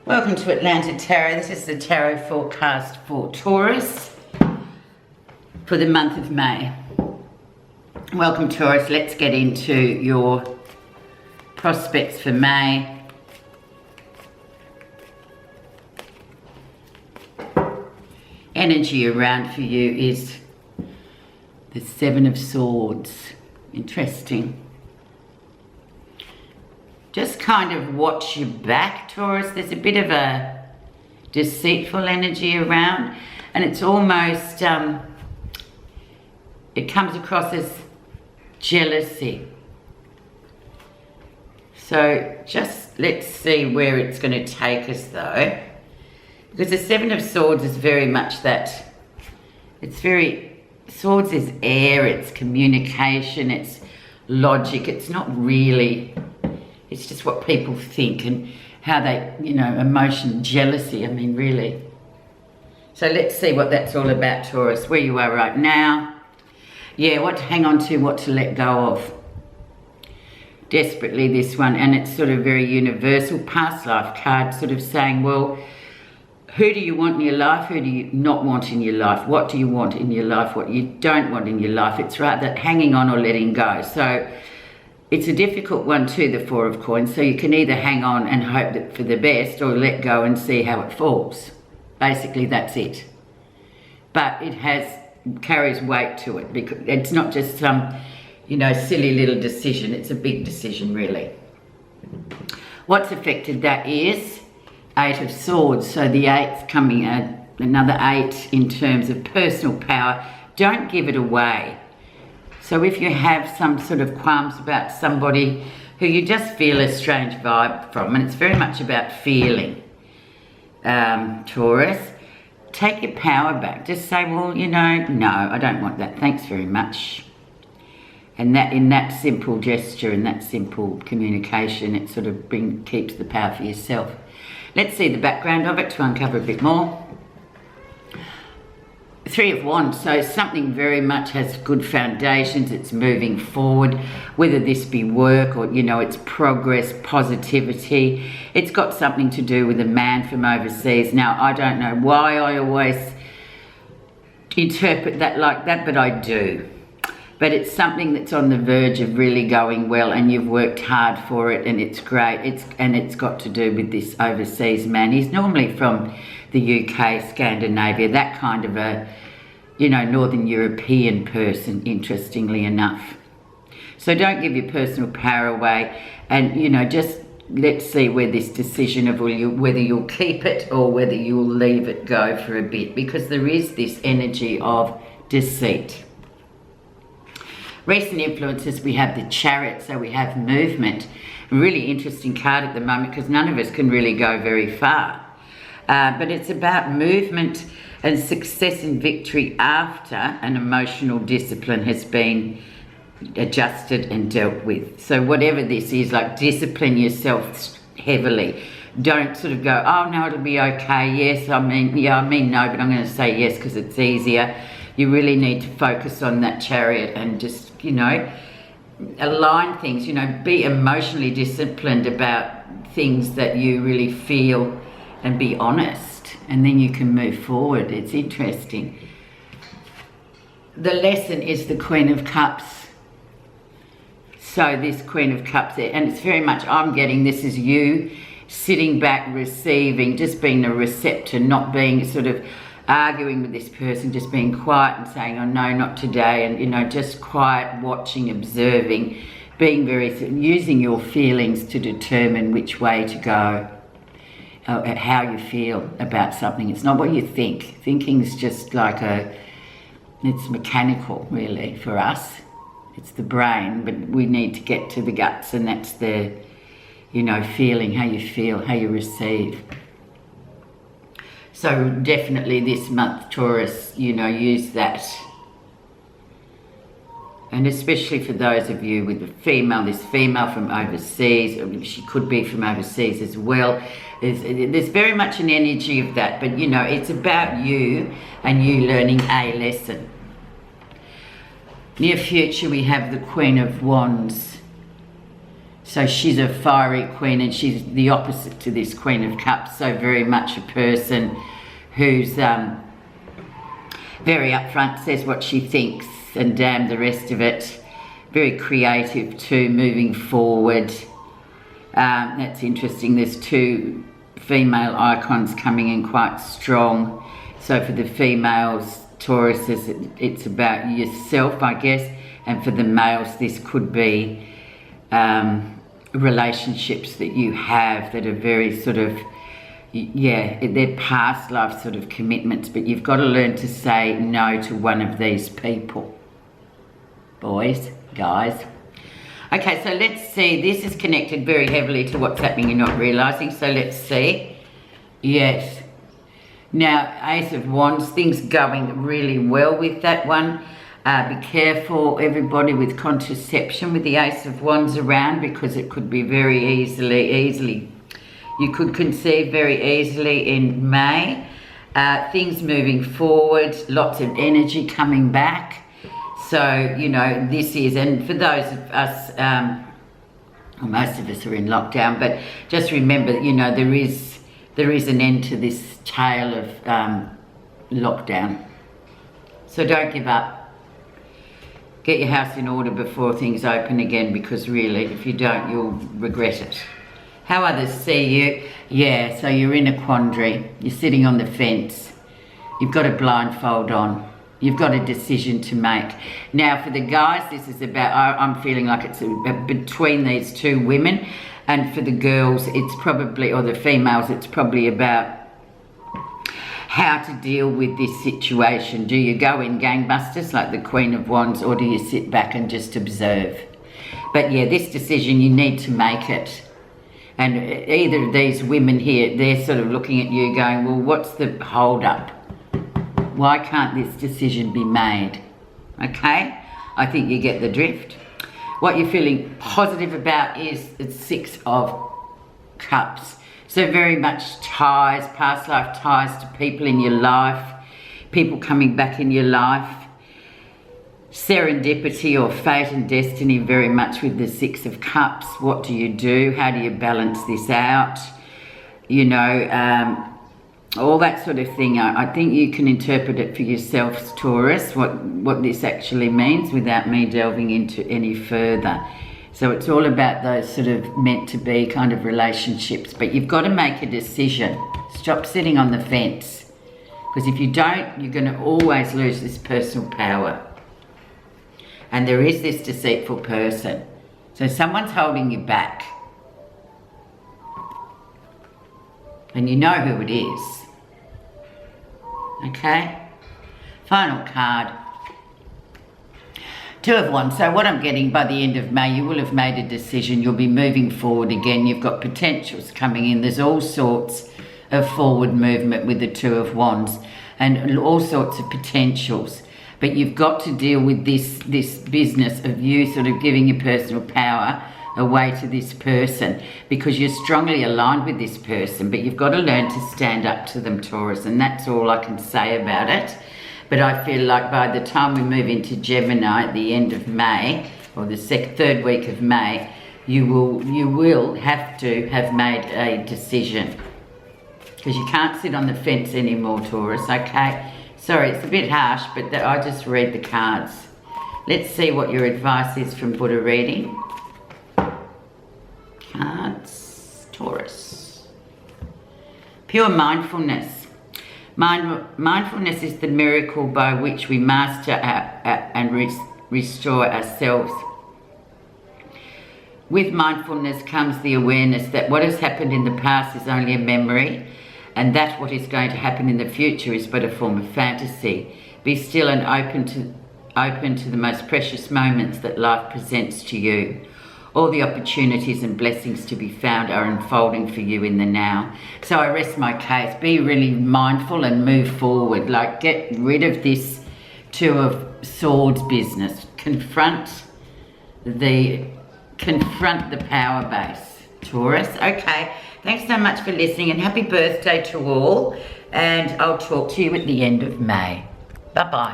Welcome to Atlanta Tarot. This is the tarot forecast for Taurus for the month of May. Welcome Taurus, let's get into your prospects for May. Energy around for you is the Seven of Swords. Interesting. Just kind of watch your back, Taurus. There's a bit of a deceitful energy around, and it's almost, it comes across as jealousy. So just let's see where it's going to take us though. Because the Seven of Swords is very much that, Swords is air, it's communication, it's logic, it's not really, it's just what people think and how they, emotion, jealousy, I mean, really. So let's see what that's all about, Taurus, where you are right now. Yeah, what to hang on to, what to let go of. Desperately, this one, and it's sort of very universal, past life card, sort of saying, well, who do you want in your life? Who do you not want in your life? What do you want in your life? What you don't want in your life? It's rather hanging on or letting go. So it's a difficult one too, the Four of Coins. So you can either hang on and hope that for the best or let go and see how it falls. Basically, that's it. But it carries weight to it because it's not just some, silly little decision. It's a big decision, really. What's affected that is Eight of Swords, so the eight's coming at another 8 in terms of personal power. Don't give it away. So if you have some sort of qualms about somebody who you just feel a strange vibe from, and it's very much about feeling, Taurus, take your power back. Just say, well, no, I don't want that. Thanks very much. And that in that simple gesture and that simple communication, it sort of keeps the power for yourself. Let's see the background of it to uncover a bit more. Three of Wands, so something very much has good foundations, it's moving forward, whether this be work or, it's progress, positivity. It's got something to do with a man from overseas. Now, I don't know why I always interpret that like that, but I do. But it's something that's on the verge of really going well, and you've worked hard for it, and it's great. It's got to do with this overseas man. He's normally from the UK, Scandinavia, that kind of a, Northern European person, interestingly enough. So don't give your personal power away, and, just let's see where this decision of whether you'll keep it or whether you'll leave it go for a bit, because there is this energy of deceit. Recent influences, we have the Chariot, so we have movement. A really interesting card at the moment because none of us can really go very far. But it's about movement and success and victory after an emotional discipline has been adjusted and dealt with. So whatever this is, like, discipline yourself heavily. Don't sort of go, oh no, it'll be okay, yes, I mean no, but I'm going to say yes because it's easier. You really need to focus on that Chariot and just, align things, be emotionally disciplined about things that you really feel and be honest, and then you can move forward. It's interesting. The lesson is the Queen of Cups. So this Queen of Cups, and it's very much, I'm getting this is you sitting back, receiving, just being a receptor, not being sort of arguing with this person, just being quiet and saying, oh no, not today, and just quiet, watching, observing, being using your feelings to determine which way to go, how you feel about something. It's not what you think. Thinking is just like it's mechanical really for us. It's the brain, but we need to get to the guts, and that's the, feeling, how you feel, how you receive. So definitely this month, Taurus, use that. And especially for those of you with this female from overseas, or she could be from overseas as well. There's very much an energy of that, but it's about you and you learning a lesson. Near future, we have the Queen of Wands. So she's a fiery queen, and she's the opposite to this Queen of Cups. So very much a person who's very upfront, says what she thinks, and damn the rest of it. Very creative too, moving forward. That's interesting. There's two female icons coming in quite strong. So for the females, Taurus, it's about yourself, I guess. And for the males, this could be relationships that you have that are very sort of, yeah, they're past life sort of commitments, but you've got to learn to say no to one of these people. Boys, guys. Okay, so let's see. This is connected very heavily to what's happening you're not realising. So let's see. Yes. Now, Ace of Wands, things going really well with that one. Be careful, everybody, with contraception with the Ace of Wands around, because it could be very easily, you could conceive very easily in May. Things moving forward, lots of energy coming back. So, you know, this is, and for those of us, well, most of us are in lockdown, but just remember that, you know, there is an end to this tale of lockdown. So don't give up. Get your house in order before things open again, because really, if you don't, you'll regret it. How others see you? Yeah, so you're in a quandary. You're sitting on the fence. You've got a blindfold on. You've got a decision to make. Now, for the guys, this is about, I'm feeling like it's between these two women. And for the girls, it's probably, or the females, it's probably about how to deal with this situation. Do you go in gangbusters like the Queen of Wands, or do you sit back and just observe? But yeah, this decision, you need to make it. And either of these women here, they're sort of looking at you going, well, what's the hold up? Why can't this decision be made? Okay, I think you get the drift. What you're feeling positive about is the Six of Cups. So very much ties, past life ties to people in your life, people coming back in your life. Serendipity or fate and destiny very much with the Six of Cups. What do you do? How do you balance this out? You know, all that sort of thing. I think you can interpret it for yourselves, Taurus, what this actually means without me delving into any further. So it's all about those sort of meant to be kind of relationships, but you've got to make a decision. Stop sitting on the fence, because if you don't, you're going to always lose this personal power. And there is this deceitful person. So someone's holding you back. And you know who it is. Okay? Final card. Two of Wands. So what I'm getting, by the end of May, you will have made a decision. You'll be moving forward again. You've got potentials coming in. There's all sorts of forward movement with the Two of Wands and all sorts of potentials. But you've got to deal with this business of you sort of giving your personal power away to this person, because you're strongly aligned with this person, but you've got to learn to stand up to them, Taurus, and that's all I can say about it. But I feel like by the time we move into Gemini at the end of May, or the third week of May, you will have to have made a decision, because you can't sit on the fence anymore, Taurus, okay? Sorry, it's a bit harsh, but I just read the cards. Let's see what your advice is from Buddha reading. Cards, Taurus. Pure mindfulness. Mindfulness is the miracle by which we master and restore ourselves. With mindfulness comes the awareness that what has happened in the past is only a memory, and that what is going to happen in the future is but a form of fantasy. Be still and open to the most precious moments that life presents to you. All the opportunities and blessings to be found are unfolding for you in the now. So I rest my case. Be really mindful and move forward. Like, get rid of this Two of Swords business. Confront the power base, Taurus. Okay, thanks so much for listening, and happy birthday to all. And I'll talk to you at the end of May. Bye-bye.